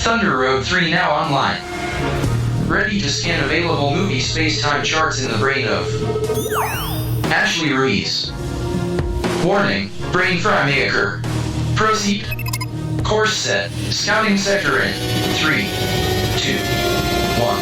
Thunder Road 3 now online. Ready to scan available movie space-time charts in the brain of Ashley Ruiz. Warning, brain fry may occur. Proceed. Course set. Scouting sector in 3, 2, 1.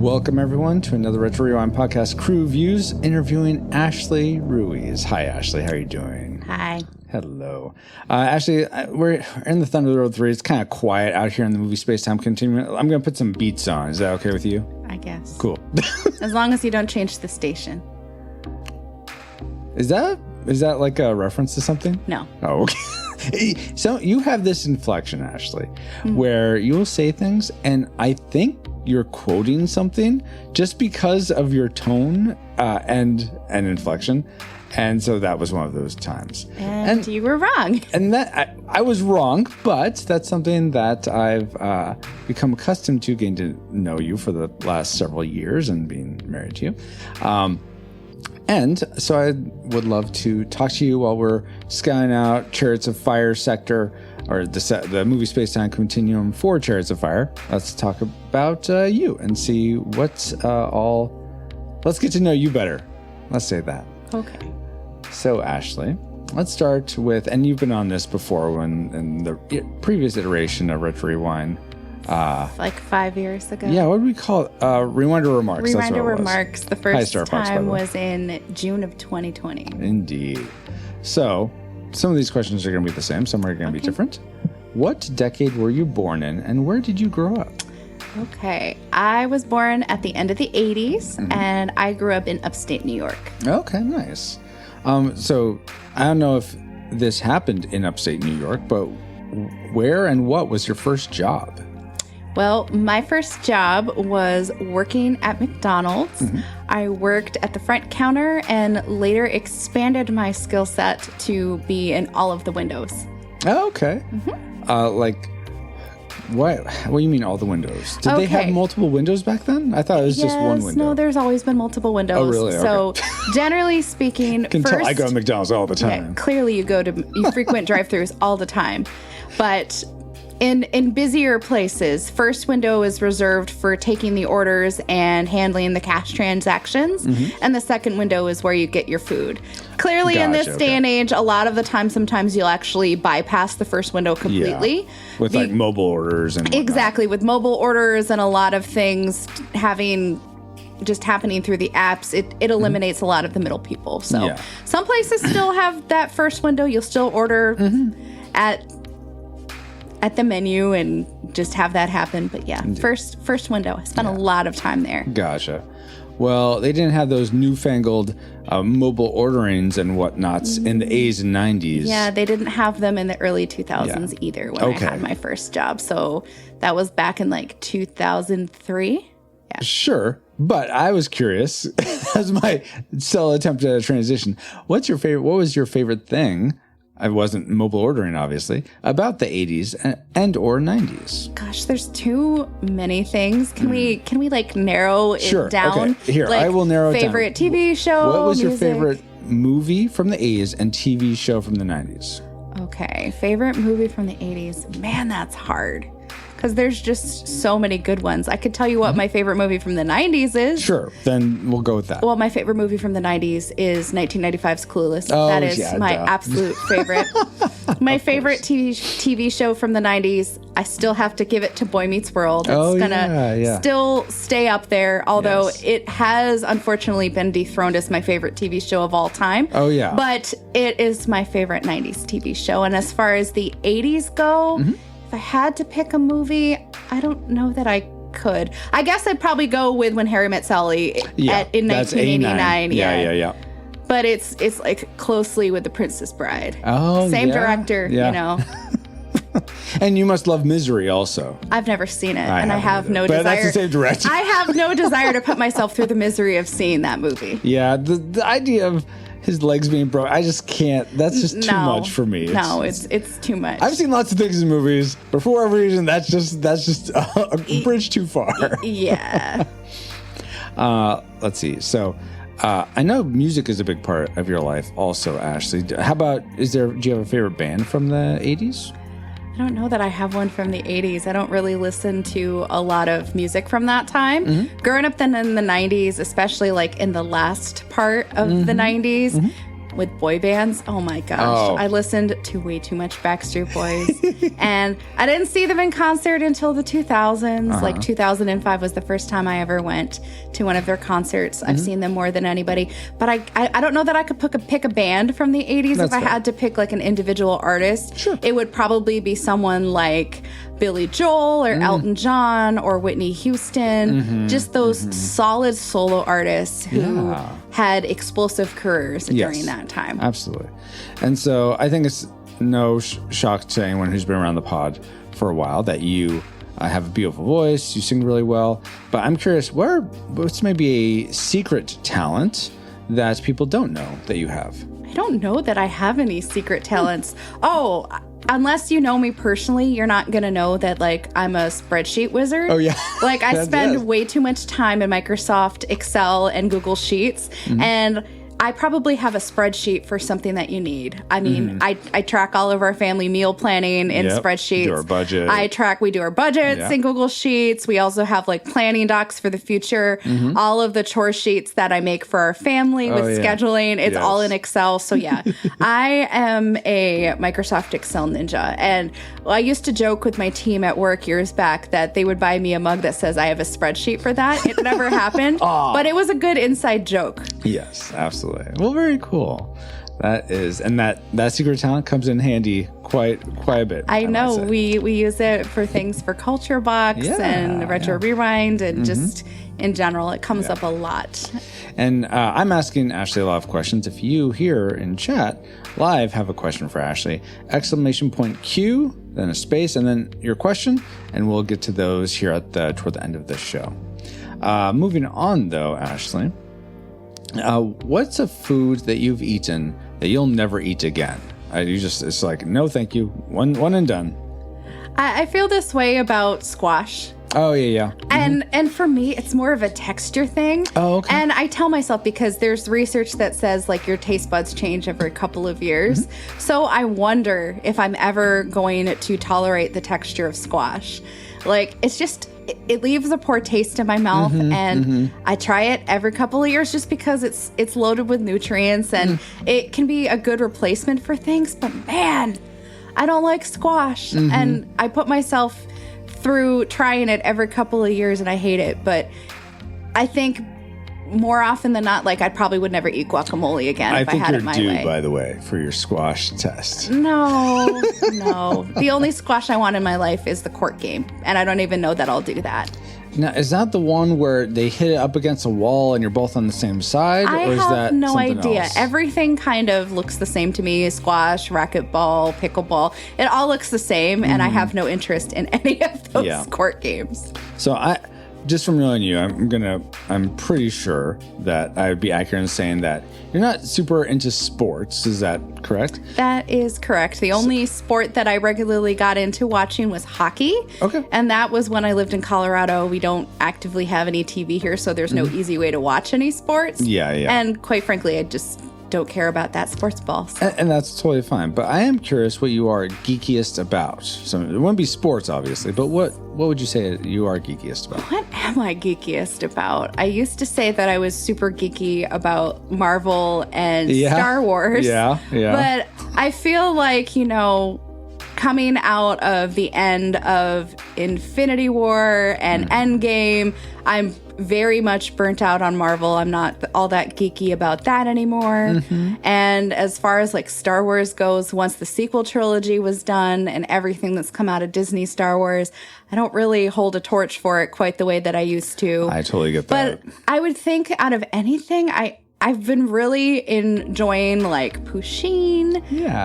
Welcome, everyone, to another Retro Rewind podcast, Crew Views, interviewing Ashley Ruiz. Hi, Ashley. How are you doing? Hi. Hello. Ashley, we're in the Thunder Road 3. It's kind of quiet out here in the movie Space-Time Continuum. I'm going to put some beats on. Is that okay with you? I guess. Cool. As long as you don't change the station. Is that like a reference to something? No. Oh, okay. So you have this inflection, Ashley, where you'll say things, and I think you're quoting something just because of your tone and inflection. And so that was one of those times. And you were wrong. And that I was wrong, but that's something that I've become accustomed to, getting to know you for the last several years and being married to you. And so I would love to talk to you while we're scouting out Chariots of Fire sector, or the movie Space-Time Continuum for Chariots of Fire. Let's talk about you and see what's let's get to know you better. Let's say that. Okay. So, Ashley, let's start with, and you've been on this before when in the previous iteration of Retro Rewind. Like 5 years ago. Yeah, what do we call it? Rewinder Remarks. Rewinder Remarks. The first time was in June of 2020. Indeed. So, some of these questions are going to be the same. Some are going to be different. What decade were you born in, and where did you grow up? Okay. I was born at the end of the 80s, and I grew up in upstate New York. Okay, nice. So, I don't know if this happened in upstate New York, but where and what was your first job? Well, my first job was working at McDonald's. I worked at the front counter and later expanded my skill set to be in all of the windows. Oh, okay. What do you mean all the windows? Did they have multiple windows back then? I thought it was just one window. No, there's always been multiple windows. Oh, really? So okay. generally speaking, Tell I go to McDonald's all the time. Yeah, clearly you frequent drive-thrus all the time. But in busier places, first window is reserved for taking the orders and handling the cash transactions, and the second window is where you get your food. Clearly, in this day and age, a lot of the time, sometimes you'll actually bypass the first window completely. Yeah. With like mobile orders and whatnot. Exactly, with mobile orders and a lot of things happening through the apps, it eliminates a lot of the middle people. So some places still have that first window. You'll still order at the menu and just have that happen. But first window. I spent a lot of time there. Gotcha. Well, they didn't have those newfangled mobile orderings and whatnots in the 80s and 90s. Yeah, they didn't have them in the early 2000s either when I had my first job. So that was back in like 2003. Yeah. Sure. But I was curious, as my still attempt at a transition, what was your favorite thing? I wasn't mobile ordering, obviously, about the 80s and or 90s. Gosh, there's too many things. Can we like narrow it down? Okay. Here, like, I will narrow it down. Favorite TV show? What was music? your favorite movie from the 80s and TV show from the 90s? Okay, favorite movie from the 80s. Man, that's hard. Because there's just so many good ones. I could tell you what my favorite movie from the 90s is. Sure, then we'll go with that. Well, my favorite movie from the 90s is 1995's Clueless. Oh, that is my absolute favorite. My favorite TV show from the 90s, I still have to give it to Boy Meets World. It's going to still stay up there, although it has unfortunately been dethroned as my favorite TV show of all time. Oh, yeah. But it is my favorite 90s TV show. And as far as the 80s go, if I had to pick a movie, I don't know that I could. I guess I'd probably go with When Harry Met Sally in 1989. Yeah. But it's like closely with The Princess Bride. Oh, Same director, you know. And you must love Misery also. I've never seen it, and I have no desire. But that's the same director. I have no desire to put myself through the misery of seeing that movie. Yeah, the idea of his legs being broke, I just can't. That's just too much for me. It's too much. I've seen lots of things in movies, but for whatever reason, that's just a bridge too far. Yeah. Let's see. So, I know music is a big part of your life also, Ashley. How about, do you have a favorite band from the 80s? I don't know that I have one from the 80s. I don't really listen to a lot of music from that time. Mm-hmm. Growing up then in the 90s, especially like in the last part of the 90s, with boy bands, oh my gosh. I listened to way too much Backstreet Boys. And I didn't see them in concert until the 2000s. Like 2005 was the first time I ever went to one of their concerts. I've seen them more than anybody. But I don't know that I could pick a band from the 80s. That's if I fair. had to pick like an individual artist, Sure. it would probably be someone like Billy Joel or Elton John or Whitney Houston. Just those solid solo artists who had explosive careers during that time. Absolutely. And so I think it's no shock to anyone who's been around the pod for a while that you have a beautiful voice, you sing really well. But I'm curious, what's maybe a secret talent that people don't know that you have? I don't know that I have any secret talents. Oh, unless you know me personally, you're not going to know that, like, I'm a spreadsheet wizard. Oh, yeah. Like, I spend way too much time in Microsoft Excel and Google Sheets, and I probably have a spreadsheet for something that you need. I mean, I track all of our family meal planning in spreadsheets. Do our budget. We do our budgets in Google Sheets. We also have like planning docs for the future. All of the chore sheets that I make for our family with scheduling, it's all in Excel. So yeah, I am a Microsoft Excel ninja. And I used to joke with my team at work years back that they would buy me a mug that says I have a spreadsheet for that. It never happened, but it was a good inside joke. Yes, absolutely. Well, very cool. That is, and that secret talent comes in handy quite a bit. I know we use it for things for Culture Box and Retro Rewind and just in general, it comes up a lot. And I'm asking Ashley a lot of questions. If you here in chat live have a question for Ashley, exclamation point Q, then a space, and then your question, and we'll get to those here toward the end of the show. Moving on, though, Ashley. What's a food that you've eaten that you'll never eat again? It's like, no, thank you. One and done. I feel this way about squash. Oh, yeah. And for me, it's more of a texture thing. Oh, okay. And I tell myself, because there's research that says like your taste buds change every couple of years. So I wonder if I'm ever going to tolerate the texture of squash. Like, it's just, it leaves a poor taste in my mouth, and I try it every couple of years just because it's loaded with nutrients and it can be a good replacement for things. But man, I don't like squash, and I put myself through trying it every couple of years, and I hate it. But I think more often than not, like, I probably would never eat guacamole again if I had it my way. I think you're due, by the way, for your squash test. No. The only squash I want in my life is the court game, and I don't even know that I'll do that. Now, is that the one where they hit it up against a wall and you're both on the same side? I or is have that no idea. Else? Everything kind of looks the same to me. Squash, racquetball, pickleball. It all looks the same, and I have no interest in any of those court games. So just from knowing you, I'm pretty sure that I would be accurate in saying that you're not super into sports. Is that correct? That is correct. The only sport that I regularly got into watching was hockey. Okay. And that was when I lived in Colorado. We don't actively have any TV here, so there's no easy way to watch any sports. Yeah. And quite frankly, I just don't care about that sports ball. So. And that's totally fine. But I am curious what you are geekiest about. So it wouldn't be sports, obviously, but what would you say you are geekiest about? What am I geekiest about? I used to say that I was super geeky about Marvel and Star Wars. Yeah. But I feel like, coming out of the end of Infinity War and Endgame, I'm very much burnt out on Marvel. I'm not all that geeky about that anymore. And as far as like Star Wars goes, once the sequel trilogy was done and everything that's come out of Disney Star Wars, I don't really hold a torch for it quite the way that I used to. I totally get that. But I would think out of anything, I've been really enjoying like Pusheen,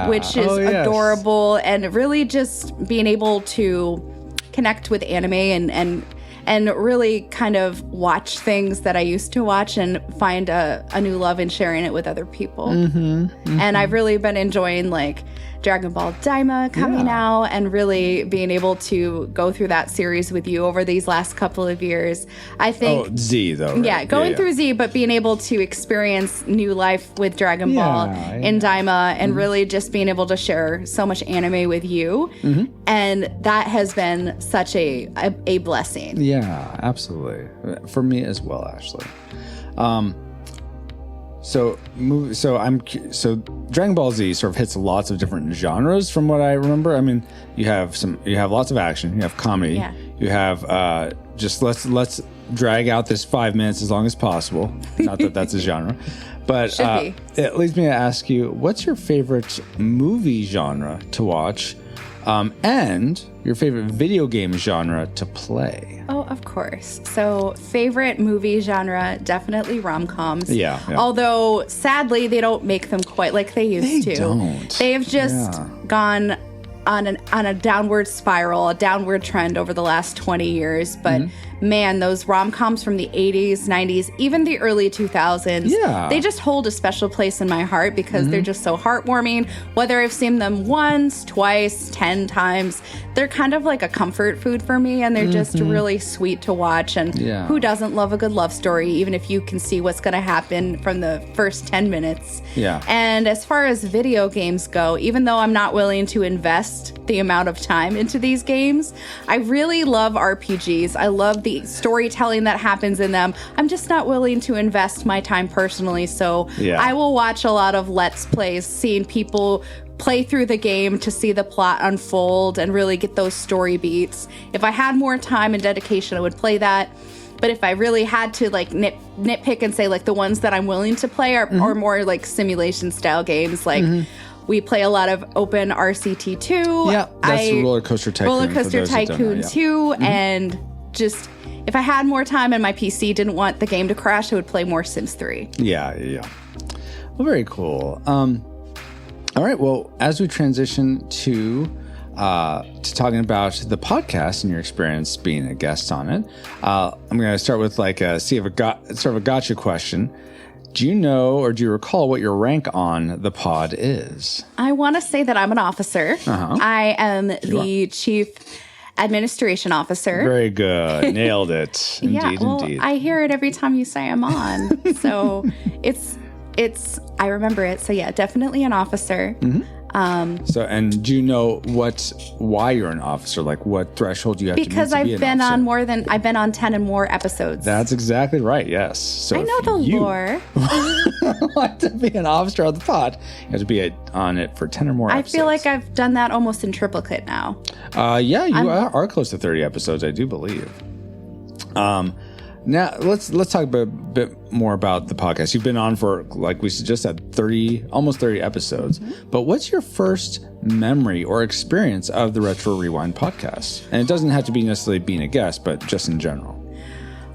which is adorable, and really just being able to connect with anime and and really kind of watch things that I used to watch and find a new love in sharing it with other people. And I've really been enjoying like Dragon Ball Daima coming out and really being able to go through that series with you over these last couple of years. I think Z though. Right? Yeah, going through Z, but being able to experience new life with Dragon Ball in Daima and really just being able to share so much anime with you. And that has been such a blessing. Yeah, absolutely. For me as well, Ashley. So Dragon Ball Z sort of hits lots of different genres from what I remember. I mean, you have lots of action, you have comedy, you have just let's drag out this 5 minutes as long as possible. Not that that's a genre, but it leads me to ask you, what's your favorite movie genre to watch, and your favorite video game genre to play? Oh, of course. So, favorite movie genre, definitely rom-coms. Yeah. Although, sadly, they don't make them quite like they used to. They don't. They have just gone on a downward spiral, a downward trend over the last 20 years. But man, those rom-coms from the 80s, 90s, even the early 2000s, they just hold a special place in my heart because they're just so heartwarming. Whether I've seen them once, twice, 10 times, they're kind of like a comfort food for me, and they're just really sweet to watch. And who doesn't love a good love story, even if you can see what's going to happen from the first 10 minutes? Yeah. And as far as video games go, even though I'm not willing to invest the amount of time into these games, I really love RPGs. I love the storytelling that happens in them. I'm just not willing to invest my time personally, so I will watch a lot of Let's Plays, seeing people play through the game to see the plot unfold and really get those story beats. If I had more time and dedication, I would play that. But if I really had to like nitpick and say like the ones that I'm willing to play are more like simulation style games, like we play a lot of open RCT2. Yeah, that's Roller Coaster Tycoon. Roller Coaster Tycoon 2, and just if I had more time and my PC didn't want the game to crash, I would play more Sims 3. Yeah. Well, very cool. All right. Well, as we transition to talking about the podcast and your experience being a guest on it, I'm going to start with like sort of a gotcha question. Do you know or do you recall what your rank on the pod is? I want to say that I'm an officer. I am the chief administration officer. Very good. Nailed it. Indeed. I hear it every time you say I'm on. So I remember it. So yeah, definitely an officer. And do you know why you're an officer? Like what threshold you have to meet to be an officer? Because I've been on 10 and more episodes. That's exactly right. Yes. So I know the lore. Want to be an officer on the pod, you have to be on it for 10 or more episodes. I feel like I've done that almost in triplicate now. Yeah, you are close to 30 episodes, I do believe. Now let's talk a bit more about the podcast. You've been on for, like we just said, almost 30 episodes. But what's your first memory or experience of the Retro Rewind podcast? And it doesn't have to be necessarily being a guest, but just in general.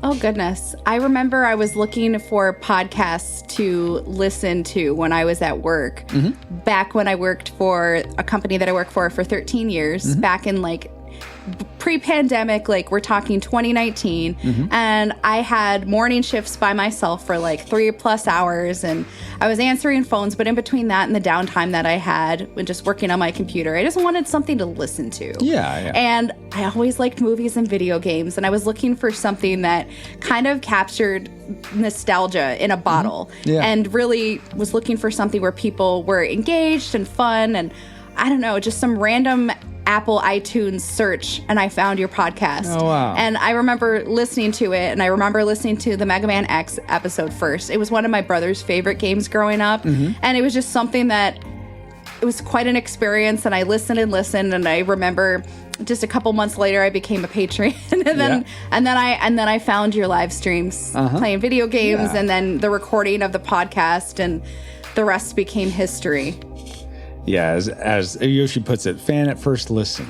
Oh, goodness. I remember I was looking for podcasts to listen to when I was at work. Back when I worked for a company that I worked for 13 years, back in like pre-pandemic, like we're talking 2019, and I had morning shifts by myself for like 3+ hours, and I was answering phones, but in between that and the downtime that I had when just working on my computer, I just wanted something to listen to. Yeah. And I always liked movies and video games, and I was looking for something that kind of captured nostalgia in a bottle, and really was looking for something where people were engaged and fun, and I don't know, just some random Apple iTunes search, and I found your podcast. Oh, wow. And I remember listening to it, and I remember listening to the Mega Man X episode first. It was one of my brother's favorite games growing up, and it was just something that, it was quite an experience, and I listened, and I remember just a couple months later I became a patron, and then I found your live streams playing video games, and then the recording of the podcast, and the rest became history. Yeah, as Yoshi puts it, fan at first listen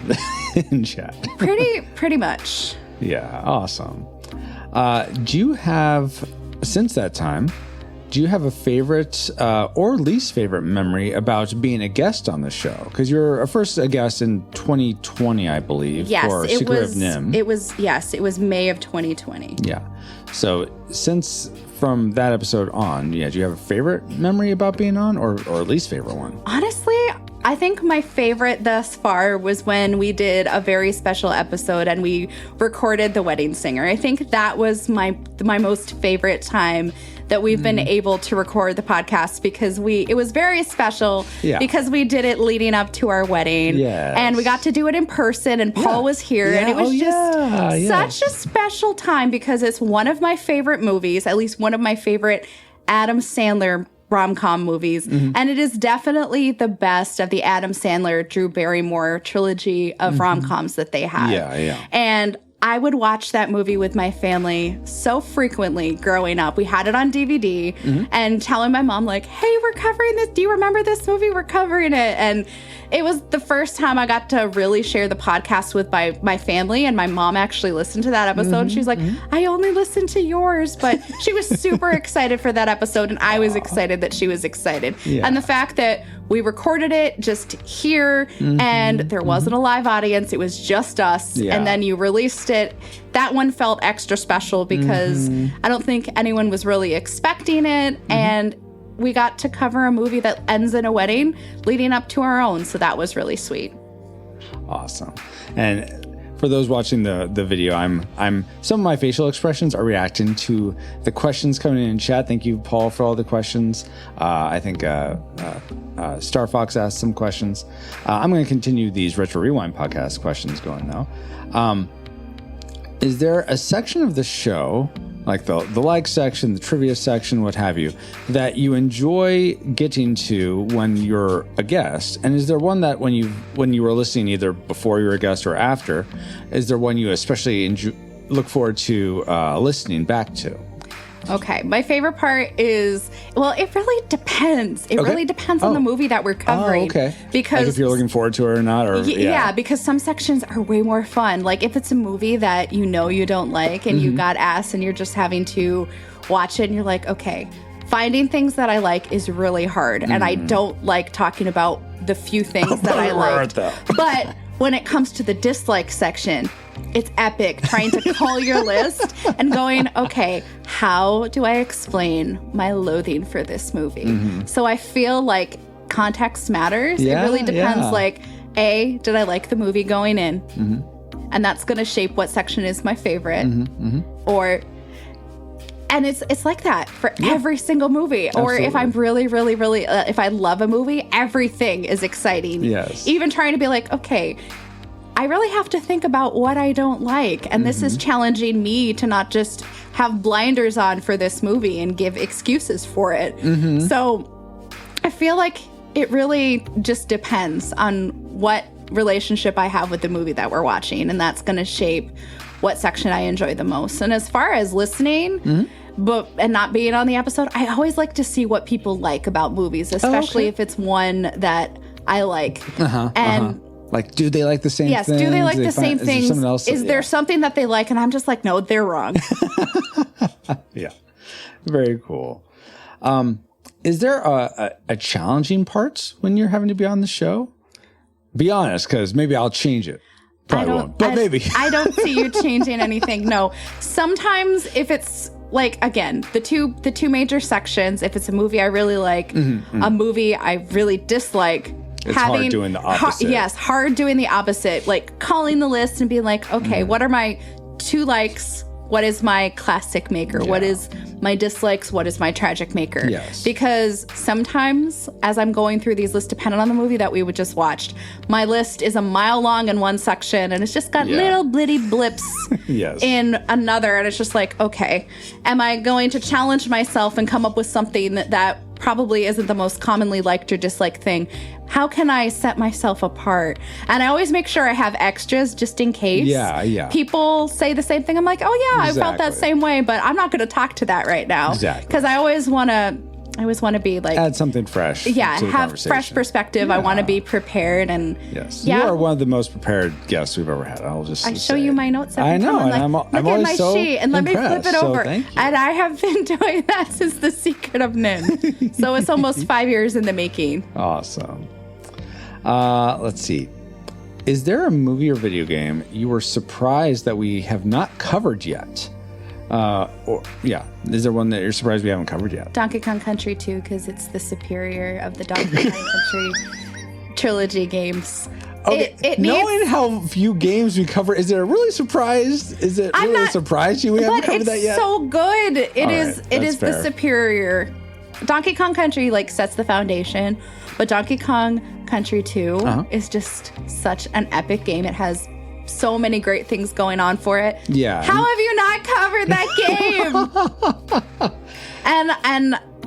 in chat. Pretty much. Yeah, awesome. Do you have, since that time, do you have a favorite or least favorite memory about being a guest on the show? Because you're first a guest in 2020, I believe. Yes, for it Secret was. of Nim. It was May of 2020. Yeah. So since from that episode on, do you have a favorite memory about being on, or least favorite one? Honestly, I think my favorite thus far was when we did a very special episode and we recorded The Wedding Singer. I think that was my most favorite time that we've been able to record the podcast, because it was very special because we did it leading up to our wedding. Yes. And we got to do it in person, and Paul was here, and it was such a special time because it's one of my favorite movies, at least one of my favorite Adam Sandler rom-com movies, and it is definitely the best of the Adam Sandler, Drew Barrymore trilogy of rom-coms that they have. And I would watch that movie with my family so frequently growing up. We had it on DVD and telling my mom, like, hey, we're covering this. Do you remember this movie? We're covering it. And it was the first time I got to really share the podcast with my family. And my mom actually listened to that episode. And she's like, I only listened to yours. But she was super excited for that episode. And I was excited that she was excited. And the fact that we recorded it just here and there wasn't a live audience. It was just us. And then you released it. That one felt extra special because I don't think anyone was really expecting it. And we got to cover a movie that ends in a wedding leading up to our own. So that was really sweet. Awesome. And for those watching the video, I'm some of my facial expressions are reacting to the questions coming in chat. Thank you, Paul, for all the questions. I think Star Fox asked some questions. I'm going to continue these Retro Rewind podcast questions going now. Is there a section of the show, like the like section, the trivia section, what have you, that you enjoy getting to when you're a guest? And is there one that when you were listening, either before you were a guest or after, is there one you especially look forward to listening back to? Okay, my favorite part is, well, it really depends. It really depends on the movie that we're covering. Oh, okay. Because like if you're looking forward to it or not, or yeah, because some sections are way more fun. Like if it's a movie that you don't like and you got asked and you're just having to watch it and you're like, okay, finding things that I like is really hard. And I don't like talking about the few things that I like. But when it comes to the dislike section, it's epic trying to call your list and going, okay, how do I explain my loathing for this movie? So I feel like context matters. It really depends. Like, A, did I like the movie going in? And that's going to shape what section is my favorite. And it's like that for every single movie. Absolutely. Or if I'm really, really, really, if I love a movie, everything is exciting. Yes. Even trying to be like, okay, I really have to think about what I don't like. And this is challenging me to not just have blinders on for this movie and give excuses for it. So I feel like it really just depends on what relationship I have with the movie that we're watching. And that's going to shape what section I enjoy the most. And as far as listening, and not being on the episode, I always like to see what people like about movies, especially if it's one that I like. Like, do they like the same things? Yes, do they like the same things? Is there something that they like? And I'm just like, no, they're wrong. Yeah. Very cool. Is there a challenging part when you're having to be on the show? Be honest, because maybe I'll change it. Probably won't, but maybe. I don't see you changing anything. No. Sometimes if it's like, again, the two major sections, if it's a movie I really like, a movie I really dislike, it's hard doing the opposite. Hard doing the opposite. Like calling the list and being like, okay, what are my 2 likes? What is my classic maker? What is my dislikes? What is my tragic maker? Yes. Because sometimes as I'm going through these lists, depending on the movie that we would just watched, my list is a mile long in one section and it's just got little blitty blips in another. And it's just like, okay, am I going to challenge myself and come up with something that probably isn't the most commonly liked or disliked thing? How can I set myself apart? And I always make sure I have extras just in case people say the same thing. I'm like, oh yeah, I felt that same way, but I'm not going to talk to that right now. Exactly. Because I always want to I always want to be like, add something fresh. yeah, to the have fresh conversation. perspective. I want to be prepared, and Yes, yeah. you are one of the most prepared guests we've ever had. I'll just I show say you it. my notes. Every I know, time. and I'm look I'm at always my so sheet, and let me flip impressed, it so over. thank you. And I have been doing that since The Secret of Nin. So it's almost 5 years in the making. Awesome. Let's see. Is there a movie or video game you were surprised that we have not covered yet? Is there one that you're surprised we haven't covered yet? Donkey Kong Country 2, because it's the superior of the Donkey Kong Country trilogy games. Okay, It knowing needs, how few games we cover, is it really surprised? Is it I'm really not- a surprise you we haven't but covered it's that yet? so good. It All is. right, It that's is the fair. superior. Donkey Kong Country like sets the foundation, but Donkey Kong Country 2 is just such an epic game. It has so many great things going on for it. Yeah. How have you not covered that game?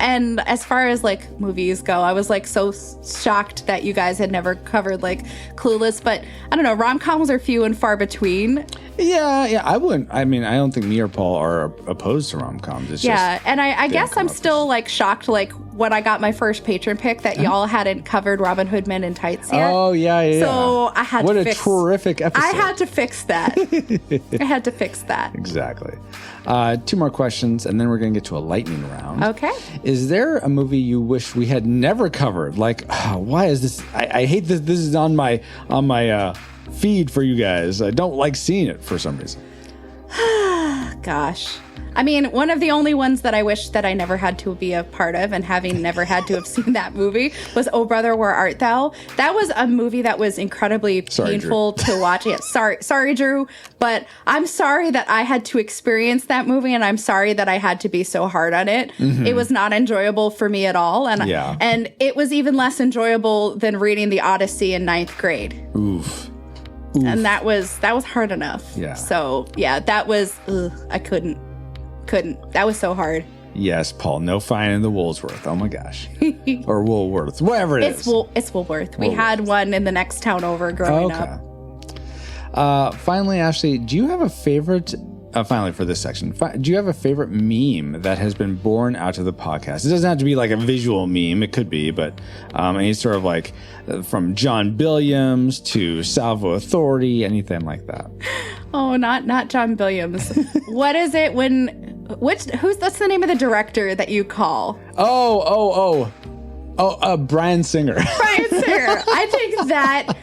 And as far as like movies go, I was like so shocked that you guys had never covered like Clueless, but I don't know, rom-coms are few and far between. Yeah, I wouldn't. I mean, I don't think me or Paul are opposed to rom-coms. It's Yeah, and I they guess come I'm up still like shocked like when I got my first patron pick that y'all hadn't covered Robin Hood Men in Tights yet. Oh, yeah. So I had what to a fix, terrific episode. I had to fix that. I had to fix that. Exactly. 2 more questions, and then we're going to get to a lightning round. Okay. Is there a movie you wish we had never covered? Like, why is this? I hate this. This is on my feed for you guys. I don't like seeing it for some reason. Gosh. I mean, one of the only ones that I wish that I never had to be a part of, and having never had to have seen that movie, was Oh Brother, Where Art Thou? That was a movie that was incredibly painful to watch. Yeah, sorry, Drew, but I'm sorry that I had to experience that movie, and I'm sorry that I had to be so hard on it. Mm-hmm. It was not enjoyable for me at all, and it was even less enjoyable than reading The Odyssey in 9th grade. Oof. And that was hard enough. Yeah. So yeah, that was I couldn't. That was so hard. Yes, Paul. No fine in the Woolsworth. Oh my gosh. Or Woolworth. Whatever it is. It's Woolworth. We had one in the next town over growing up. Finally, Ashley, do you have a favorite? Finally, for this section, do you have a favorite meme that has been born out of the podcast? It doesn't have to be like a visual meme. It could be, but any sort of like from John Billiams to Salvo Authority, anything like that. Oh, not John Williams. What is it that's the name of the director that you call? Brian Singer. Brian Singer. I think that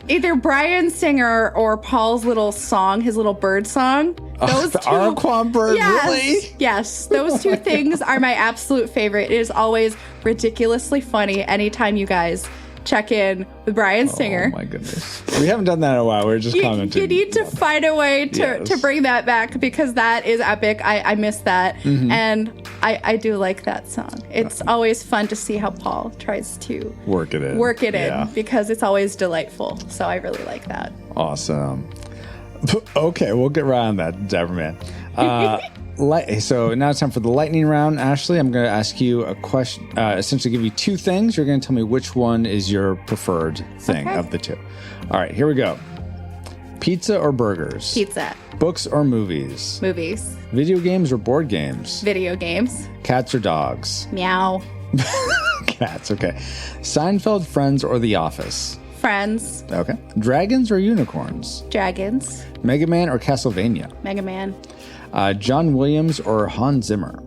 either Brian Singer or Paul's little song, his little bird song. Those the two, Araquan bird, really? Yes, those two things are my absolute favorite. It is always ridiculously funny anytime you guys check in with Brian Singer. Oh my goodness. We haven't done that in a while. We're just commenting. You need to find a way to bring that back, because that is epic. I miss that. Mm-hmm. And I do like that song. It's always fun to see how Paul tries to work it in, because it's always delightful. So I really like that. Awesome. Okay, we'll get right on that, Dapperman. So now it's time for the lightning round. Ashley, I'm going to ask you a question, essentially give you 2 things. You're going to tell me which one is your preferred thing of the 2. All right, here we go. Pizza or burgers? Pizza. Books or movies? Movies. Video games or board games? Video games. Cats or dogs? Meow. Cats, okay. Seinfeld, Friends, or The Office? Friends. Okay. Dragons or unicorns? Dragons. Mega Man or Castlevania? Mega Man. John Williams or Hans Zimmer?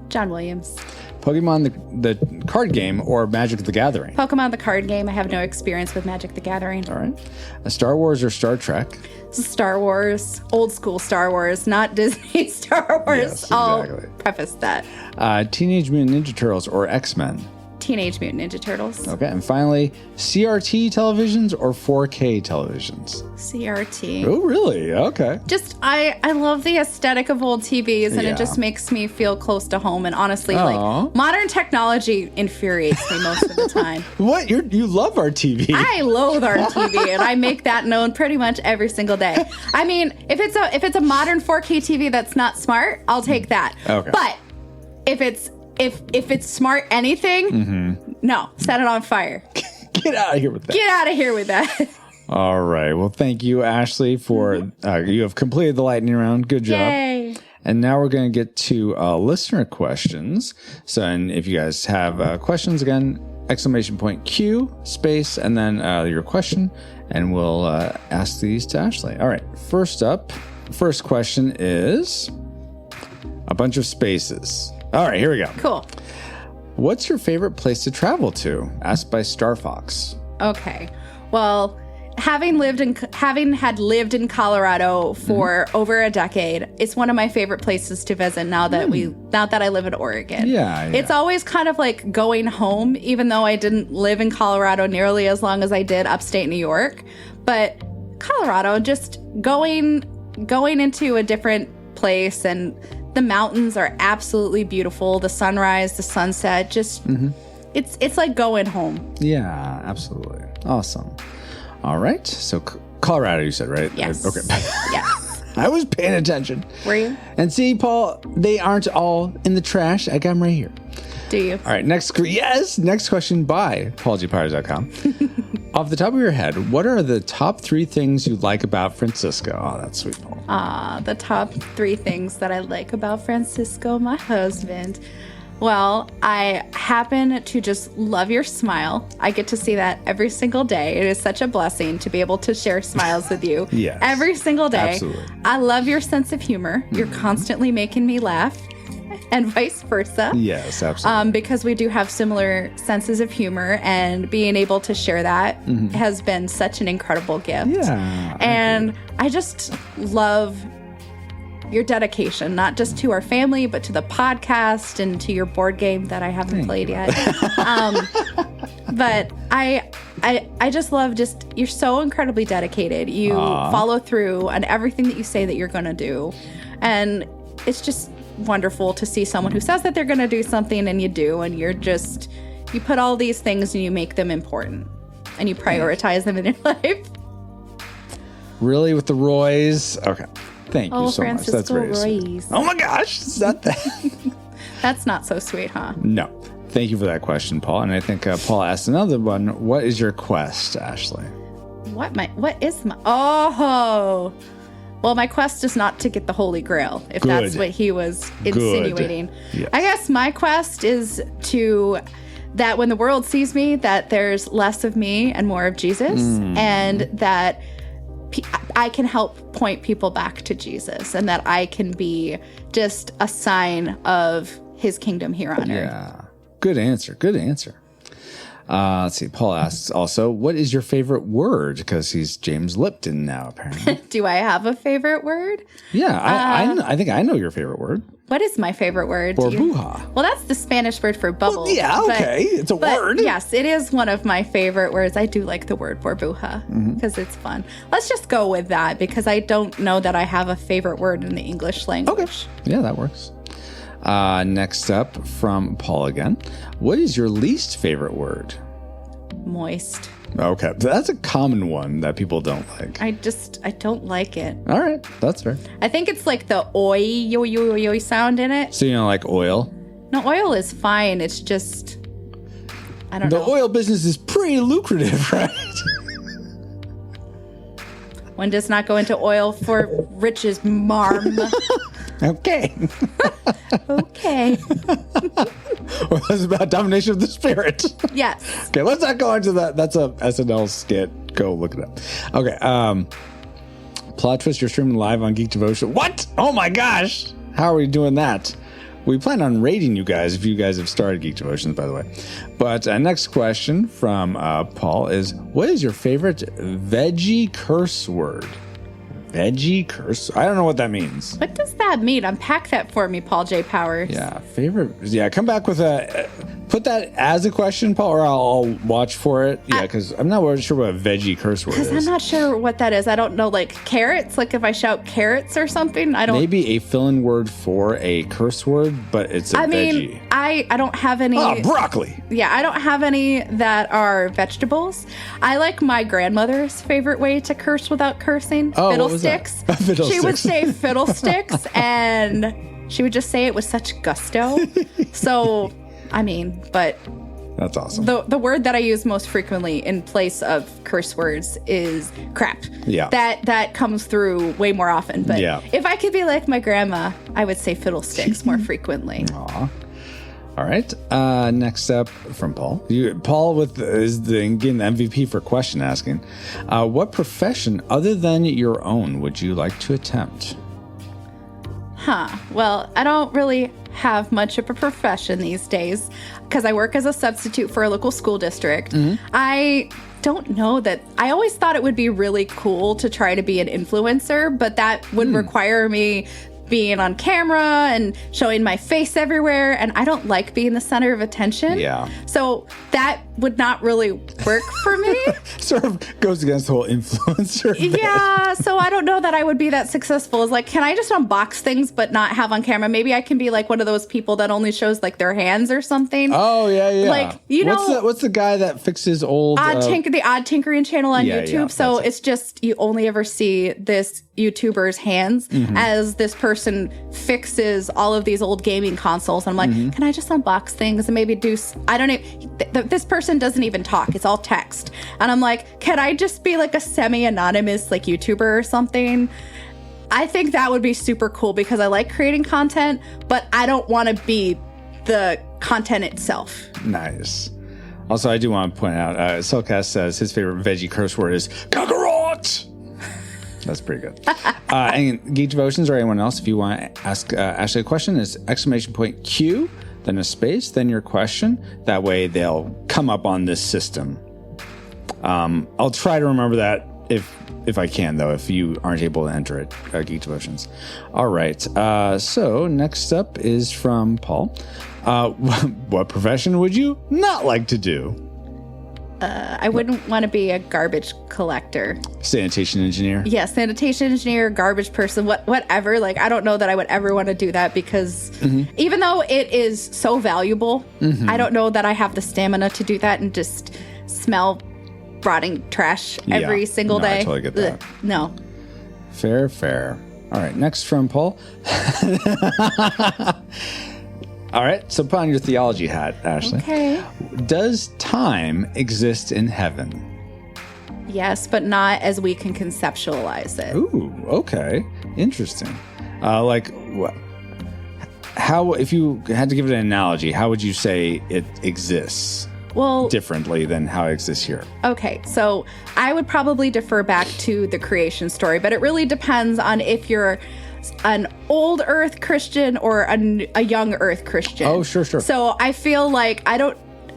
John Williams. Pokemon the card game or Magic the Gathering? Pokemon the card game. I have no experience with Magic the Gathering. All right. Star Wars or Star Trek? Star Wars. Old school Star Wars, not Disney Star Wars. Yes, exactly. I'll preface that. Teenage Mutant Ninja Turtles or X-Men? Teenage Mutant Ninja Turtles. Okay. And finally, CRT televisions or 4K televisions? CRT. Oh, really? Okay. Just, I love the aesthetic of old TVs, and it just makes me feel close to home. And honestly, like, modern technology infuriates me most of the time. What? You love our TV. I loathe our TV, and I make that known pretty much every single day. I mean, if it's a modern 4K TV that's not smart, I'll take that. Okay. But if it's smart anything, no, set it on fire. Get out of here with that. Get out of here with that. All right. Well, thank you, Ashley, for you have completed the lightning round. Good job. Yay. And now we're going to get to listener questions. So, and if you guys have questions, again, exclamation point Q space and then your question, and we'll ask these to Ashley. All right. First up, first question is a bunch of spaces. All right, here we go. Cool. What's your favorite place to travel to? Asked by Star Fox. Okay. Well, having had lived in Colorado for over a decade, it's one of my favorite places to visit now that I live in Oregon. Yeah. It's always kind of like going home, even though I didn't live in Colorado nearly as long as I did upstate New York. But Colorado, just going into a different place, and the mountains are absolutely beautiful. The sunrise, the sunset, just it's like going home. Yeah, absolutely. Awesome. All right. So Colorado, you said, right? Yes. Okay. Yes. I was paying attention. Were you? And see, Paul, they aren't all in the trash. I got them right here. Do you? All right. Next question by PaulGPires.com. Off the top of your head, what are the top 3 things you like about Francisco? Oh, that's sweet, Paul. The top 3 things that I like about Francisco, my husband. Well, I happen to just love your smile. I get to see that every single day. It is such a blessing to be able to share smiles with you Yes, every single day. absolutely. I love your sense of humor. You're constantly making me laugh, and vice versa. Yes, absolutely. Because we do have similar senses of humor, and being able to share that has been such an incredible gift. Yeah. And I just love your dedication, not just to our family, but to the podcast and to your board game that I haven't played yet. But I just love you're so incredibly dedicated. You follow through on everything that you say that you're going to do. And it's just wonderful to see someone who says that they're going to do something and you do, and you put all these things and you make them important and you prioritize them in your life. Really, with the Roys? Okay. Thank you so Francisco much. That's very sweet. Ruiz. Oh my gosh, is that that? That's not so sweet, huh? No. Thank you for that question, Paul. And I think Paul asked another one. What is your quest, Ashley? What is my... Oh... Well, my quest is not to get the Holy Grail, if that's what he was insinuating. Yes. I guess my quest is that when the world sees me, that there's less of me and more of Jesus, and that I can help point people back to Jesus, and that I can be just a sign of his kingdom here on earth. Yeah. Good answer. Good answer. Let's see. Paul asks also, what is your favorite word? Because he's James Lipton now, apparently. Do I have a favorite word? Yeah, I think I know your favorite word. What is my favorite word? Burbuja. Well, that's the Spanish word for bubble. Well, yeah, okay. It's a word. Yes, it is one of my favorite words. I do like the word burbuja because it's fun. Let's just go with that because I don't know that I have a favorite word in the English language. Okay. Yeah, that works. Next up from Paul again. What is your least favorite word? Moist. Okay. That's a common one that people don't like. I don't like it. All right. That's fair. I think it's like the oi sound in it. So you don't like oil? No, oil is fine. It's just, I don't know. The oil business is pretty lucrative, right? One does not go into oil for riches, marm. Okay. Okay. Well, that's about domination of the spirit. Yes. Okay, let's not go into that. That's a SNL skit. Go look it up. Okay. Plot twist, you're streaming live on Geek Devotion. What? Oh my gosh. How are we doing that? We plan on rating you guys if you guys have started Geek Devotions, by the way. But next question from Paul is, what is your favorite veggie curse word? Veggie curse? I don't know what that means. What does that mean? Unpack that for me, Paul J. Powers. Yeah, favorite. Yeah, come back with put that as a question, Paul, or I'll watch for it. Yeah, because I'm not really sure what a veggie curse word is. Because I'm not sure what that is. I don't know, like carrots? Like if I shout carrots or something? I don't... Maybe a fill-in word for a curse word, but it's a veggie. Mean, I don't have any... Oh, broccoli! Yeah, I don't have any that are vegetables. I like my grandmother's favorite way to curse without cursing. Oh, fiddlesticks. Fiddlesticks. She would say fiddlesticks, and she would just say it with such gusto. So... I mean, but That's awesome. The word that I use most frequently in place of curse words is crap. Yeah. That comes through way more often. But Yeah. if I could be like my grandma, I would say fiddlesticks more frequently. Aw. All right. Next up from Paul. Paul is getting the MVP for question asking. What profession other than your own would you like to attempt? Well, I don't really have much of a profession these days because I work as a substitute for a local school district. I don't know that. I always thought it would be really cool to try to be an influencer, but that would require me being on camera and showing my face everywhere, and I don't like being the center of attention. Yeah. So that would not really work for me. Sort of goes against the whole influencer thing. Yeah, so I don't know that I would be that successful. It's like, can I just unbox things but not have on camera? Maybe I can be like one of those people that only shows like their hands or something. Oh, yeah. Like, you know, what's the guy that fixes old... the Odd Tinkering channel on YouTube. Yeah, so that's it. it's just, you only ever see this YouTuber's hands as this person fixes all of these old gaming consoles. And I'm like, can I just unbox things and maybe do... I don't even... This person doesn't even talk. It's all text. And I'm like, can I just be like a semi-anonymous like YouTuber or something? I think that would be super cool because I like creating content, but I don't want to be the content itself. Nice. Also, I do want to point out, Soulcast says his favorite veggie curse word is Kakarot! That's pretty good. And Geek Devotions or anyone else, if you want to ask Ashley a question, is !Q, then a space, then your question. That way they'll come up on this system. I'll try to remember that if I can, though, if you aren't able to enter it, Geek Devotions. All right. So next up is from Paul. What profession would you not like to do? I wouldn't want to be a garbage collector. Sanitation engineer? Yeah, sanitation engineer, garbage person, whatever. Like, I don't know that I would ever want to do that because even though it is so valuable, I don't know that I have the stamina to do that and just smell rotting trash every single day. I totally get that. Ugh, no. Fair. All right, next from Paul. All right, so put on your theology hat, Ashley. Okay. Does time exist in heaven? Yes, but not as we can conceptualize it. Ooh, okay. Interesting. Like, what? How, if you had to give it an analogy, how would you say it exists differently than how it exists here? Okay, so I would probably defer back to the creation story, but it really depends on if you're an old earth Christian or a young earth Christian. Oh, sure. So I feel like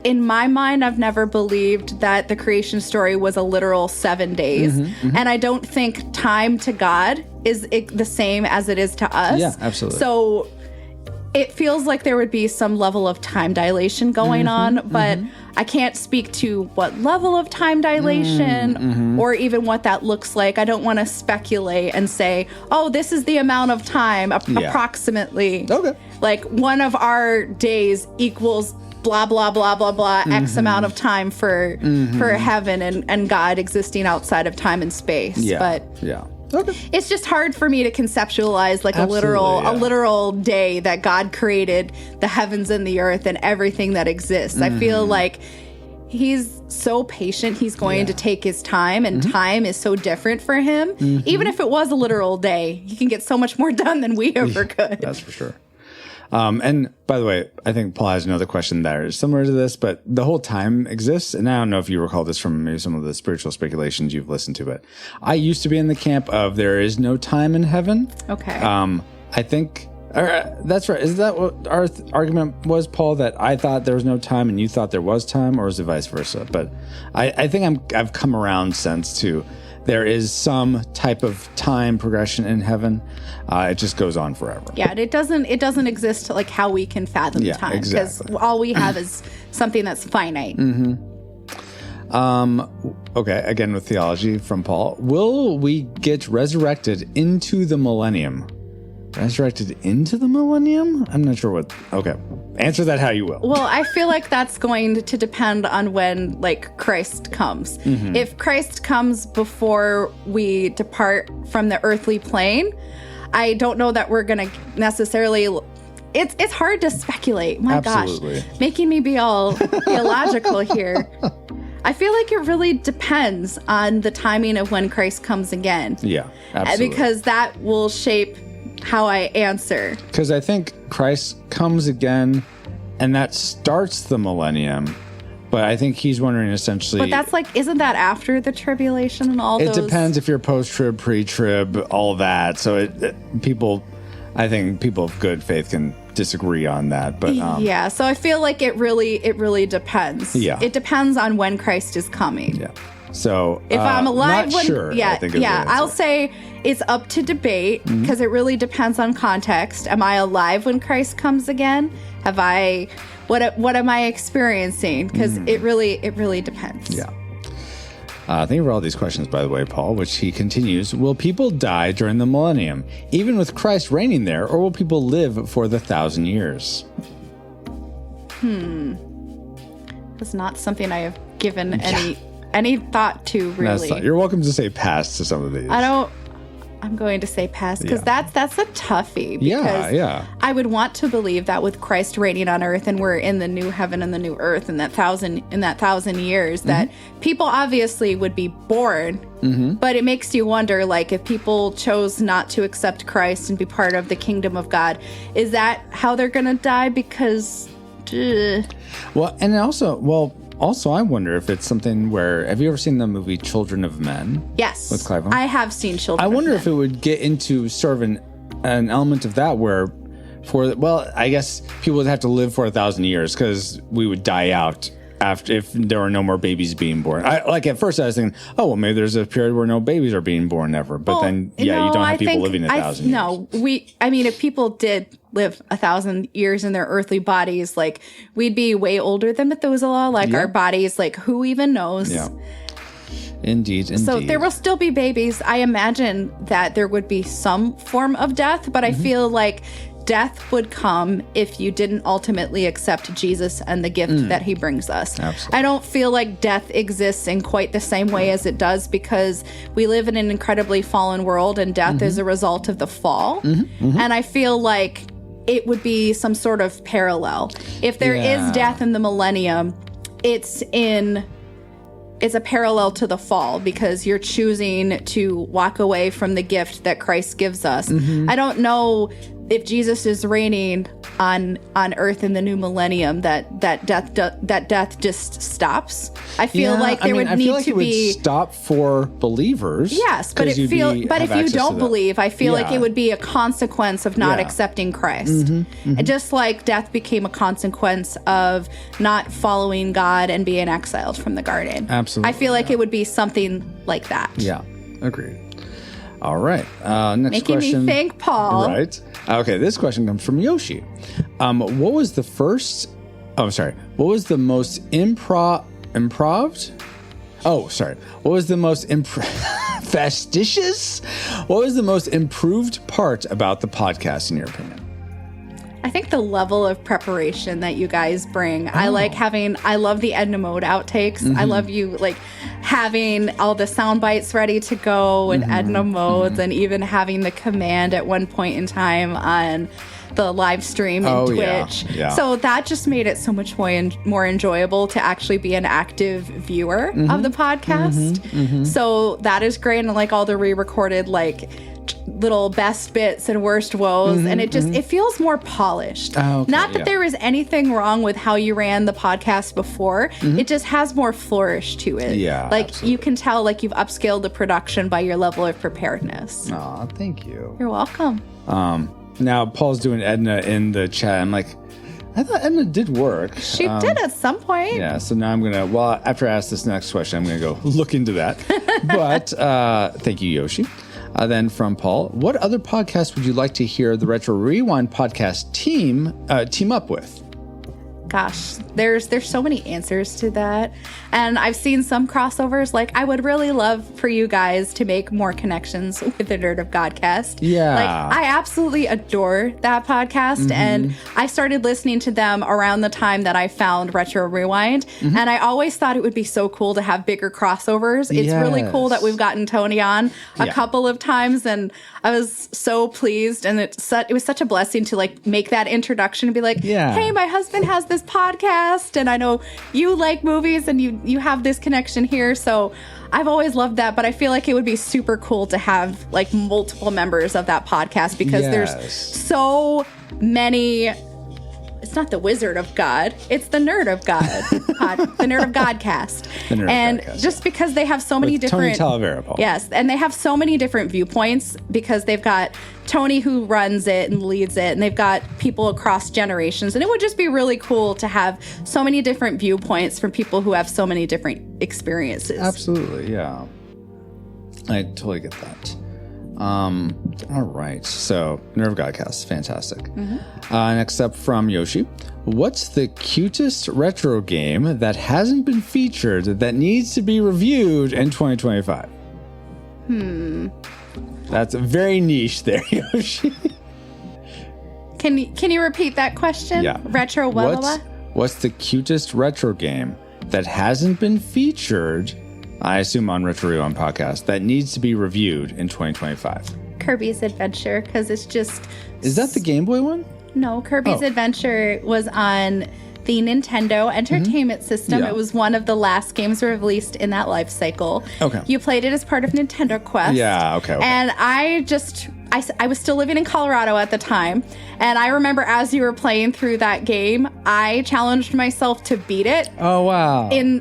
in my mind, I've never believed that the creation story was a literal 7 days. And I don't think time to God is the same as it is to us. Yeah, absolutely. So it feels like there would be some level of time dilation going on, but I can't speak to what level of time dilation or even what that looks like. I don't want to speculate and say, oh, this is the amount of time approximately. Okay. Like one of our days equals blah, blah, blah, blah, blah, X amount of time for heaven and God existing outside of time and space. Yeah. But yeah. Okay. It's just hard for me to conceptualize like a literal day that God created the heavens and the earth and everything that exists. I feel like he's so patient. He's going to take his time, and time is so different for him. Even if it was a literal day, he can get so much more done than we ever could. That's for sure. And by the way, I think Paul has another question that is similar to this, but the whole time exists. And I don't know if you recall this from maybe some of the spiritual speculations you've listened to, but I used to be in the camp of there is no time in heaven. Okay. I think that's right. Is that what our argument was, Paul, that I thought there was no time and you thought there was time, or is it vice versa? But I think I've come around since to there is some type of time progression in heaven. It just goes on forever. Yeah, and it doesn't exist like how we can fathom time, because all we have is something that's finite. Okay, again with theology from Paul. Will we get resurrected into the millennium? Resurrected into the millennium? I'm not sure what. Okay, answer that how you will. Well, I feel like that's going to depend on when, like, Christ comes. If Christ comes before we depart from the earthly plane, I don't know that we're going to necessarily it's hard to speculate. My Absolutely. gosh, making me be all theological here. I feel like it really depends on the timing of when Christ comes again. Yeah, absolutely. Because that will shape how I answer. Because I think Christ comes again, and that starts the millennium. But I think he's wondering essentially... But that's like, isn't that after the tribulation and all those? It depends if you're post-trib, pre-trib, all that. So I think people of good faith can disagree on that. But yeah, so I feel like it really depends. Yeah. It depends on when Christ is coming. yeah. So If I'm alive, not sure, I think is the answer. I'll say it's up to debate because it really depends on context. Am I alive when Christ comes again? What am I experiencing? Because it really depends. Yeah. Thank you for all these questions, by the way, Paul, which he continues. Will people die during the millennium, even with Christ reigning there, or will people live for the 1,000 years? It's not something I have given any thought to, really. You're welcome to say pass to some of these. I'm going to say pass because that's a toughie. Because yeah. I would want to believe that with Christ reigning on earth and we're in the new heaven and the new earth in that 1,000 years, that people obviously would be born. But it makes you wonder, like, if people chose not to accept Christ and be part of the kingdom of God, is that how they're going to die? Because, Well, and also, I wonder if it's something where, have you ever seen the movie Children of Men? yes, With Clive Owen? I have seen Children. I wonder of if it would get into sort of an element of that where, I guess people would have to live for 1,000 years because we would die out if there were no more babies being born. At first I was thinking, oh, well, maybe there's a period where no babies are being born ever. But then, you don't have people living 1,000 years. No, if people did live 1,000 years in their earthly bodies, like, we'd be way older than Methuselah. Like, our bodies, like, who even knows? Yeah. Indeed. So there will still be babies. I imagine that there would be some form of death, but I feel like death would come if you didn't ultimately accept Jesus and the gift that he brings us. Absolutely. I don't feel like death exists in quite the same way as it does because we live in an incredibly fallen world and death is a result of the fall. And I feel like it would be some sort of parallel. If there is death in the millennium, it's a parallel to the fall because you're choosing to walk away from the gift that Christ gives us. I don't know if Jesus is reigning on earth in the new millennium, that death just stops. I feel like there would need to be stop for believers. Yes, but if you don't believe, I feel like it would be a consequence of not accepting Christ. And just like death became a consequence of not following God and being exiled from the garden. Absolutely. I feel like it would be something like that. Yeah, agreed. All right. Next Making question. me think, Paul. Right. Okay, this question comes from Yoshi. What was the most improved? Oh, sorry. What was the most fastidious? What was the most improved part about the podcast, in your opinion? I think the level of preparation that you guys bring. I love the Edna Mode outtakes. I love you having all the sound bites ready to go and Edna Modes and even having the command at one point in time on the live stream in Twitch. Yeah. So that just made it so much more enjoyable to actually be an active viewer of the podcast. So that is great. And all the re-recorded little best bits and worst woes, and it feels more polished. Not that there is anything wrong with how you ran the podcast before. It just has more flourish to it. Yeah, absolutely. You can tell you've upscaled the production by your level of preparedness. Aw, thank you. You're welcome. Now Paul's doing Edna in the chat. I'm like, I thought Edna did work. She did at some point. Yeah, so now I'm going to, after I ask this next question, I'm going to go look into that. But thank you, Yoshi. Then from Paul, what other podcast would you like to hear the Retro Rewind podcast team up with? gosh, there's so many answers to that. And I've seen some crossovers. Like, I would really love for you guys to make more connections with the Nerd of Godcast. Yeah. Like, I absolutely adore that podcast. And I started listening to them around the time that I found Retro Rewind. And I always thought it would be so cool to have bigger crossovers. It's really cool that we've gotten Tony on a couple of times. And I was so pleased. And it was such a blessing to like make that introduction and be like, hey, my husband has this podcast and I know you like movies and you have this connection here. So I've always loved that, but I feel like it would be super cool to have like multiple members of that podcast because there's so many. It's not the Wizard of God. It's the Nerd of God. The Nerd of Godcast. And just because they have so many different... Tony Talavera, Paul. Yes, and they have so many different viewpoints because they've got Tony who runs it and leads it, and they've got people across generations. And it would just be really cool to have so many different viewpoints from people who have so many different experiences. Absolutely, yeah. I totally get that. All right. So, Nerve Godcast, fantastic. Next up from Yoshi. What's the cutest retro game that hasn't been featured that needs to be reviewed in 2025? That's very niche there, Yoshi. Can you repeat that question? Yeah. Retro what? What's the cutest retro game that hasn't been featured, I assume on Retro Rewind podcast, that needs to be reviewed in 2025? Kirby's Adventure, because it's just... Is that the Game Boy one? No, Kirby's Adventure was on the Nintendo Entertainment System. Yeah. It was one of the last games released in that life cycle. Okay. You played it as part of Nintendo Quest. Yeah, okay. And I was still living in Colorado at the time. And I remember as you were playing through that game, I challenged myself to beat it. Oh, wow. And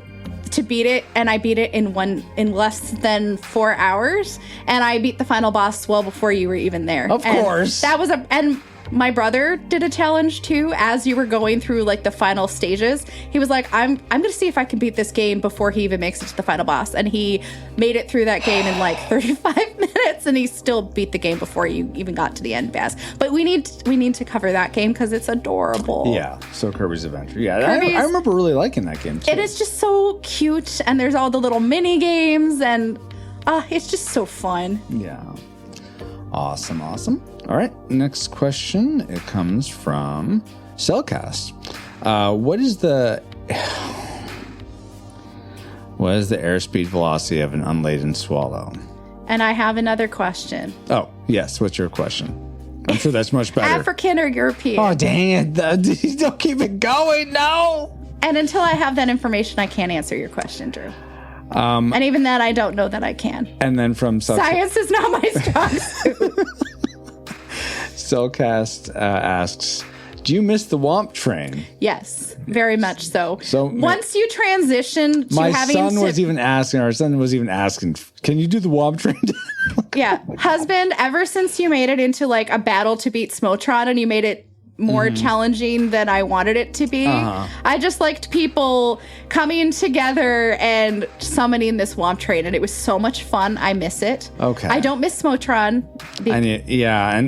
I beat it in less than 4 hours, and I beat the final boss well before you were even there. Of course. That was and my brother did a challenge too as you were going through like the final stages. He was like, I'm gonna see if I can beat this game before he even makes it to the final boss, and he made it through that game in like 35 minutes, and he still beat the game before you even got to the end pass. But we need to cover that game because it's adorable. Yeah, so Kirby's Adventure. Yeah, I remember really liking that game too. It is just so cute, and there's all the little mini games, and it's just so fun. Yeah. Awesome. All right, next question. It comes from Cellcast. What is the airspeed velocity of an unladen swallow? And I have another question. Oh, yes. What's your question? I'm sure that's much better. African or European? Oh, dang it. Don't keep it going. No. And until I have that information, I can't answer your question, Drew. And even that, I don't know that I can. And then from Science is not my strong suit. Cellcast asks, do you miss the Womp train? Yes, very much so. So once you transition to my having son was even asking, can you do the Womp train? Yeah. Husband, ever since you made it into like a battle to beat Smotron and you made it more challenging than I wanted it to be, I just liked people coming together and summoning this Womp train, and it was so much fun. I miss it. Okay. I don't miss Smotron. And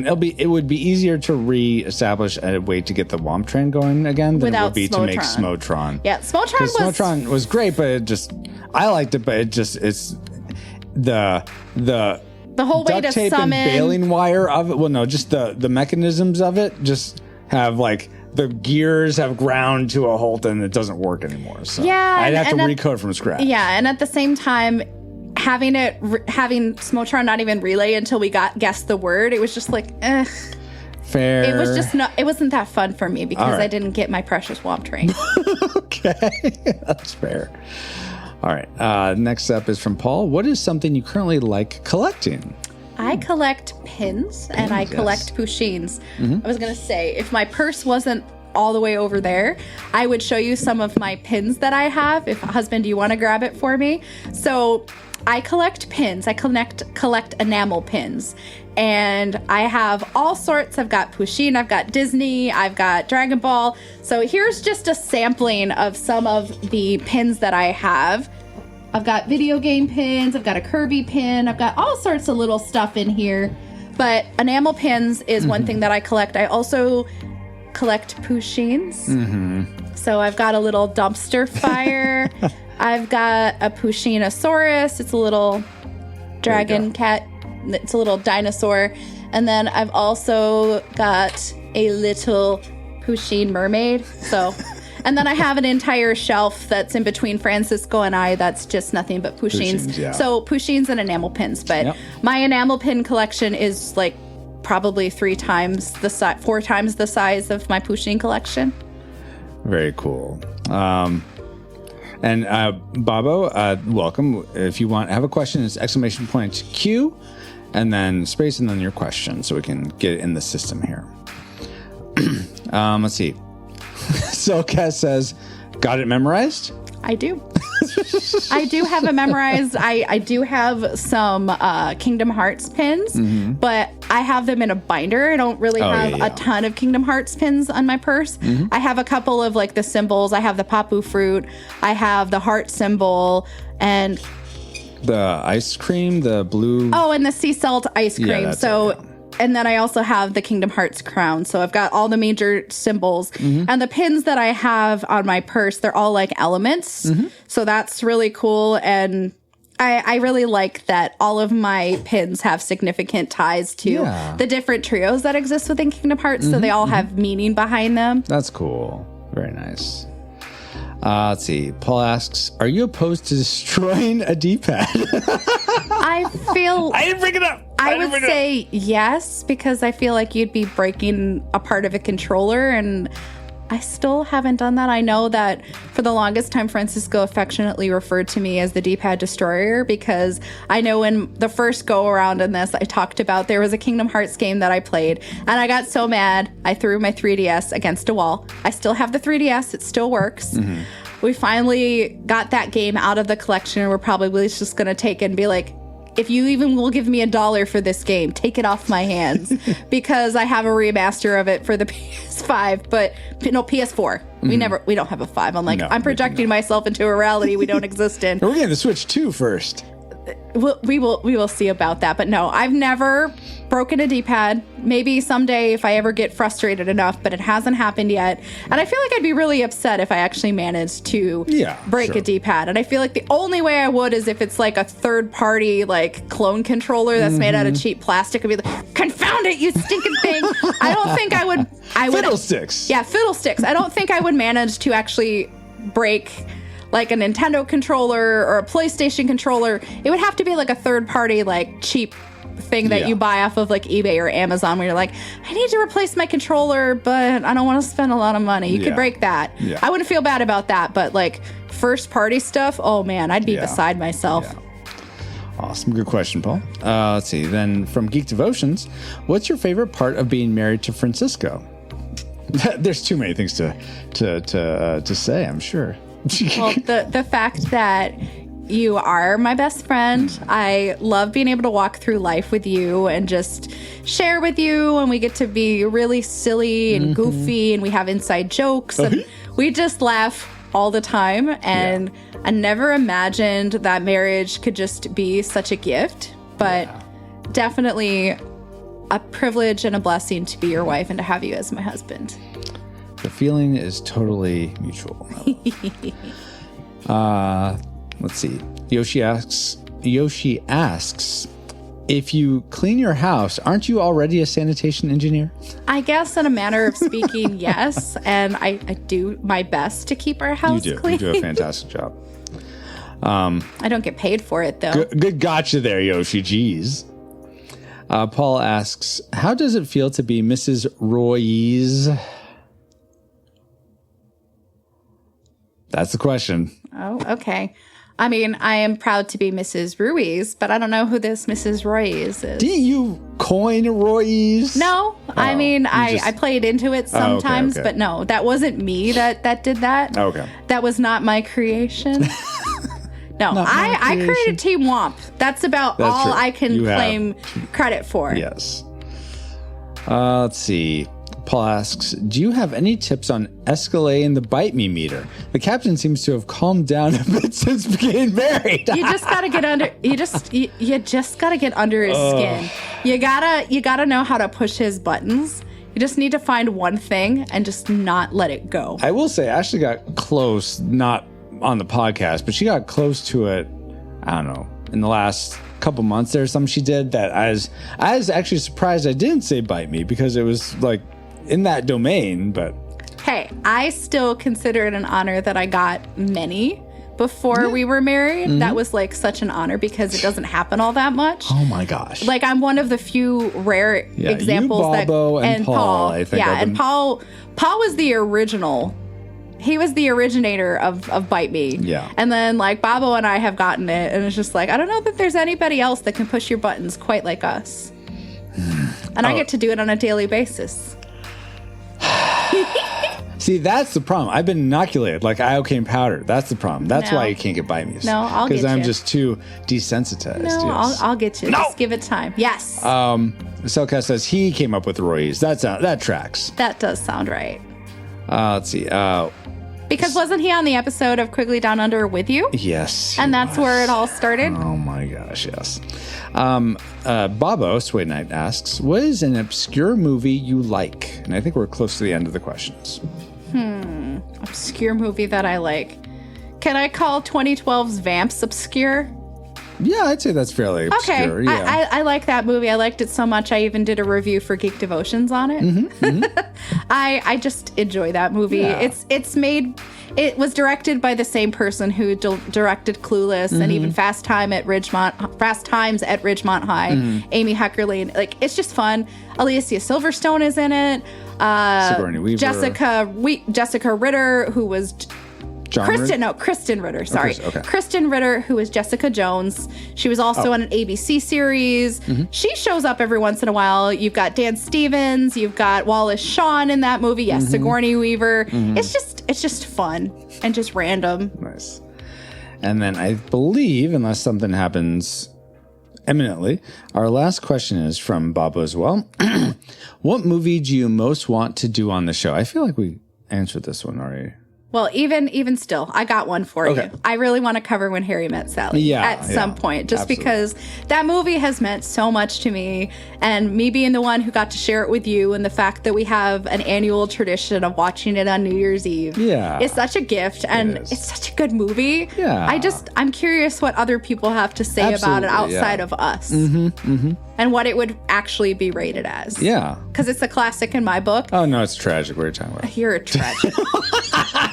it would be easier to re-establish a way to get the Womp train going again than it would be to make Smotron. Yeah, Smotron was great, but I liked it, but it's the whole way duct to tape summon and baling wire of it. Well, no, just the mechanisms of it just have like the gears have ground to a halt and it doesn't work anymore. So I'd have to recode from scratch. Yeah, and at the same time, having Smotron not even relay until we guessed the word, it was just like, Fair. It was just it wasn't that fun for me because I didn't get my precious Womp train. Okay, that's fair. All right, next up is from Paul. What is something you currently like collecting? I collect pins and I collect Pushins. I was going to say, if my purse wasn't all the way over there, I would show you some of my pins that I have. If husband, do you want to grab it for me? So I collect pins. I collect enamel pins. And I have all sorts. I've got Pushin, I've got Disney, I've got Dragon Ball. So here's just a sampling of some of the pins that I have. I've got video game pins, I've got a Kirby pin, I've got all sorts of little stuff in here. But enamel pins is one thing that I collect. I also collect Pushins. So I've got a little dumpster fire. I've got a Pushinosaurus. It's a little dragon cat. It's a little dinosaur. And then I've also got a little Pusheen mermaid. So, and then I have an entire shelf that's in between Francisco and I that's just nothing but Pusheens. Yeah. So Pusheens and enamel pins. But my enamel pin collection is like probably 4 times the size of my Pusheen collection. Very cool. And Babo, welcome. If you have a question, it's exclamation point Q, and then space, and then your question, so we can get it in the system here. Let's see. Silcast says, got it memorized? I do. I do have it memorized. I do have some Kingdom Hearts pins, but I have them in a binder. I don't really have a ton of Kingdom Hearts pins on my purse. I have a couple of like the symbols. I have the Papu fruit. I have the heart symbol and the ice cream, the blue. Oh, and the sea salt ice cream. Yeah, so. And then I also have the Kingdom Hearts crown. So I've got all the major symbols. And the pins that I have on my purse, they're all like elements. So that's really cool. And I really like that all of my pins have significant ties to the different trios that exist within Kingdom Hearts. So they all have meaning behind them. That's cool. Very nice. Let's see. Paul asks, are you opposed to destroying a D-pad? I didn't bring it up. I would say yes, because I feel like you'd be breaking a part of a controller, and I still haven't done that. I know that for the longest time, Francisco affectionately referred to me as the D-pad destroyer, because I know in the first go around in this, I talked about there was a Kingdom Hearts game that I played, and I got so mad, I threw my 3DS against a wall. I still have the 3DS. It still works. We finally got that game out of the collection, and we're probably just going to take it and be like, if you even will give me $1 for this game, take it off my hands, because I have a remaster of it for the PS5, but no, PS4. We don't have a 5. I'm projecting myself into a reality we don't exist in. We're getting the Switch 2 first. We will see about that, but no, I've never broken a D-pad. Maybe someday if I ever get frustrated enough, but it hasn't happened yet. And I feel like I'd be really upset if I actually managed to break a D-pad. And I feel like the only way I would is if it's like a third-party like clone controller that's made out of cheap plastic. I'd be like, confound it, you stinking thing! I don't think I would. Fiddlesticks. Yeah, fiddlesticks. I don't think I would manage to actually break like a Nintendo controller or a PlayStation controller. It would have to be like a third-party like cheap thing that you buy off of like eBay or Amazon, where you're like, I need to replace my controller, but I don't want to spend a lot of money. You could break that. I wouldn't feel bad about that, but like first party stuff, oh man, I'd be beside myself. Awesome. Good question, Paul. Let's see. Then from Geek Devotions, what's your favorite part of being married to Francisco? There's too many things to say, I'm sure. Well, the fact that you are my best friend. I love being able to walk through life with you and just share with you, and we get to be really silly and goofy, and we have inside jokes, and we just laugh all the time. And I never imagined that marriage could just be such a gift, but definitely a privilege and a blessing to be your wife and to have you as my husband. The feeling is totally mutual. Let's see. Yoshi asks, if you clean your house, aren't you already a sanitation engineer? I guess in a manner of speaking, yes. And I do my best to keep our house clean. You do a fantastic job. I don't get paid for it, though. Good gotcha there, Yoshi. Jeez. Paul asks, how does it feel to be Mrs. Ruiz? That's the question. Oh, okay. I mean, I am proud to be Mrs. Ruiz, but I don't know who this Mrs. Ruiz is. Didn't you coin Ruiz? No. I mean, I played into it sometimes, but no, that wasn't me that did that. Okay. That was not my creation. No, I created Team Womp. That's all true. I can claim credit for. Yes. Let's see. Paul asks, do you have any tips on escalating the bite me meter? The captain seems to have calmed down a bit since getting married. You just gotta get under. You just gotta get under his skin. You gotta know how to push his buttons. You just need to find one thing and just not let it go. I will say Ashley got close, not on the podcast, but she got close to it, I don't know, in the last couple months. There's something she did that I was actually surprised I didn't say bite me, because it was like in that domain, but... Hey, I still consider it an honor that I got many before we were married. That was like such an honor because it doesn't happen all that much. Oh my gosh. Like, I'm one of the few rare examples you, Bobo, and Paul, I think. Yeah, and Paul was the original. He was the originator of Bite Me. Yeah. And then like Bobo and I have gotten it, and it's just like, I don't know that there's anybody else that can push your buttons quite like us. And I get to do it on a daily basis. See, that's the problem. I've been inoculated like iocane powder. That's the problem. That's why you can't get bite me. No, I'll get you. Because I'm just too desensitized. No, yes. I'll get you. No! Just give it time. Yes. Selka says he came up with Ruiz. That tracks. That does sound right. Let's see. Because wasn't he on the episode of Quigley Down Under with you? Yes. And that's where it all started? Oh my gosh, yes. Bobo, Sway Knight asks, what is an obscure movie you like? And I think we're close to the end of the questions. Obscure movie that I like. Can I call 2012's Vamps obscure? Yeah, I'd say that's fairly obscure. Okay, Yeah. I like that movie. I liked it so much I even did a review for Geek Devotions on it. I just enjoy that movie. Yeah. It was directed by the same person who directed Clueless and even Fast Times at Ridgemont High. Amy Heckerling. Like, it's just fun. Alicia Silverstone is in it. Sigourney Weaver. Jessica Ritter, who was Kristen Ritter, sorry. Okay. Kristen Ritter, who is Jessica Jones. She was also on an ABC series. She shows up every once in a while. You've got Dan Stevens. You've got Wallace Shawn in that movie. Yes, Sigourney Weaver. It's just fun and just random. Nice. And then I believe, unless something happens imminently, our last question is from Bobo as well. What movie do you most want to do on the show? I feel like we answered this one already. Well, even still, I got one for Okay. you. I really want to cover When Harry Met Sally at some point, just absolutely. because that movie has meant so much to me, and me being the one who got to share it with you, and the fact that we have an annual tradition of watching it on New Year's Eve. Yeah. It's such a gift, and is. it's such a good movie. Yeah. I'm curious what other people have to say about it Absolutely, outside yeah. of us. And what it would actually be rated as. Yeah. Because it's a classic in my book. Oh, no, it's tragic. What are you talking about? You're a tragic.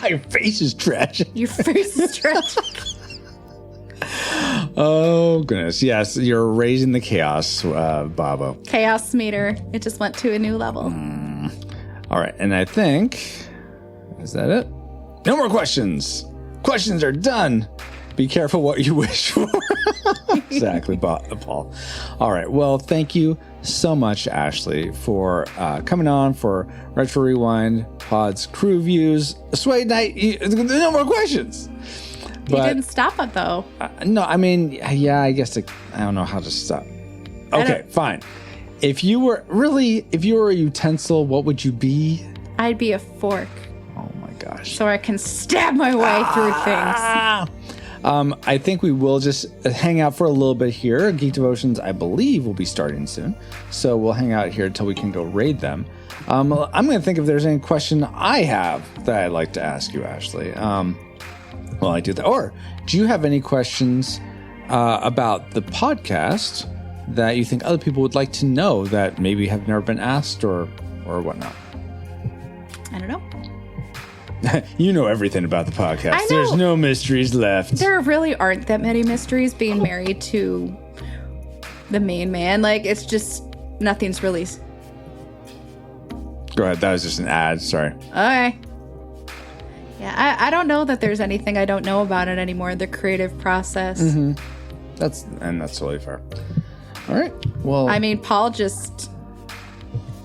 Your face is tragic. Your face is tragic. Oh, goodness. Yes, you're raising the chaos, Bobo. Chaos meter. It just went to a new level. All right. And I think, is that it? No more questions. Questions are done. Be careful what you wish for. Exactly, Paul. All right. Well, thank you so much, Ashley, for coming on for Retro Rewind Pod's crew views. Sway Night. No more questions. You didn't stop it, though. No, I mean, yeah, I guess I don't know how to stop. Okay, fine. If you were a utensil, what would you be? I'd be a fork. Oh my gosh. So I can stab my way through things. I think we will just hang out for a little bit here. Geek Devotions, I believe, will be starting soon. So we'll hang out here until we can go raid them. I'm going to think if there's any question I have that I'd like to ask you, Ashley. Well, I do that. Or do you have any questions about the podcast that you think other people would like to know that maybe have never been asked or whatnot? I don't know. You know everything about the podcast. I know. There's no mysteries left. There really aren't that many mysteries being married to the main man. Like, it's just, nothing's really... Go ahead. That was just an ad. Sorry. Okay. Yeah, I don't know that there's anything I don't know about it anymore. The creative process. That's totally fair. All right. Well, I mean, Paul just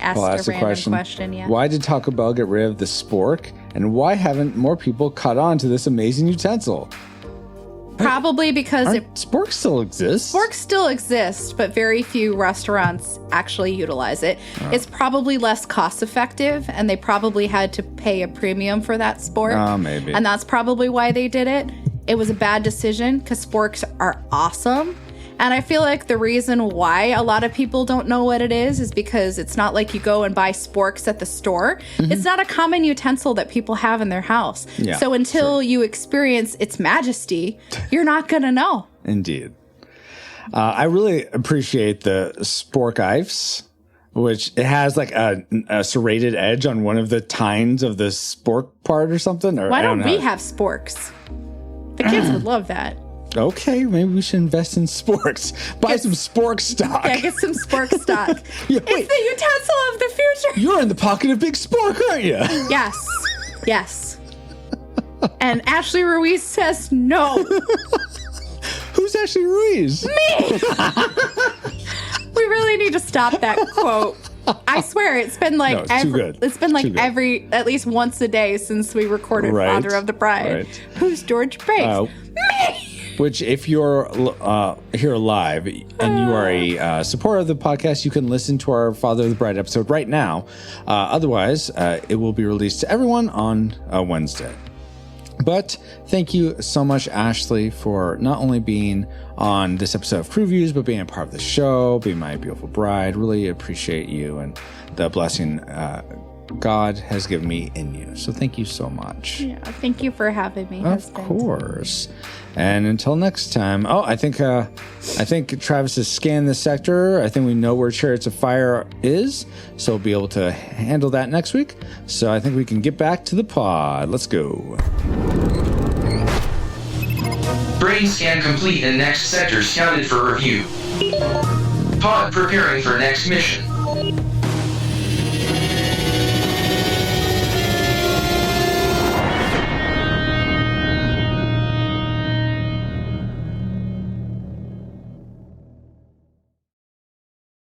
asked a random question. Yeah. Why did Taco Bell get rid of the spork? And why haven't more people caught on to this amazing utensil? Probably because sporks still exist. Sporks still exist, but very few restaurants actually utilize it. It's probably less cost effective, and they probably had to pay a premium for that spork. Maybe. And that's probably why they did it. It was a bad decision because sporks are awesome. And I feel like the reason why a lot of people don't know what it is because it's not like you go and buy sporks at the store. It's not a common utensil that people have in their house. Yeah, so until you experience its majesty, you're not going to know. Indeed. I really appreciate the spork ives, which it has like a serrated edge on one of the tines of the spork part or something. Or Why I don't know. we have sporks? The kids would love that. Okay, maybe we should invest in sporks. Buy some spork stock. Yeah, get some spork stock. Yeah, It's wait. the utensil of the future. You're in the pocket of Big Spork, aren't you? Yes. Yes. And Ashley Ruiz says no. Who's Ashley Ruiz? Me! We really need to stop that quote. I swear it's been like No, it's too good. It's been like Too good. at least once a day since we recorded Right. Father of the Bride. Right. Who's George Briggs? Me! Which, if you're here live and you are a supporter of the podcast, you can listen to our Father of the Bride episode right now. Otherwise, it will be released to everyone on Wednesday. But thank you so much, Ashley, for not only being on this episode of Crew Views, but being a part of the show, being my beautiful bride. Really appreciate you and the blessing God has given me in you. So thank you so much. Yeah, thank you for having me, Of husband. course. And until next time. Oh, I think Travis has scanned the sector. I think we know where Chariots of Fire is, so we'll be able to handle that next week. So I think we can get back to the pod. Let's go. Brain scan complete and next sector scouted for review. Pod preparing for next mission.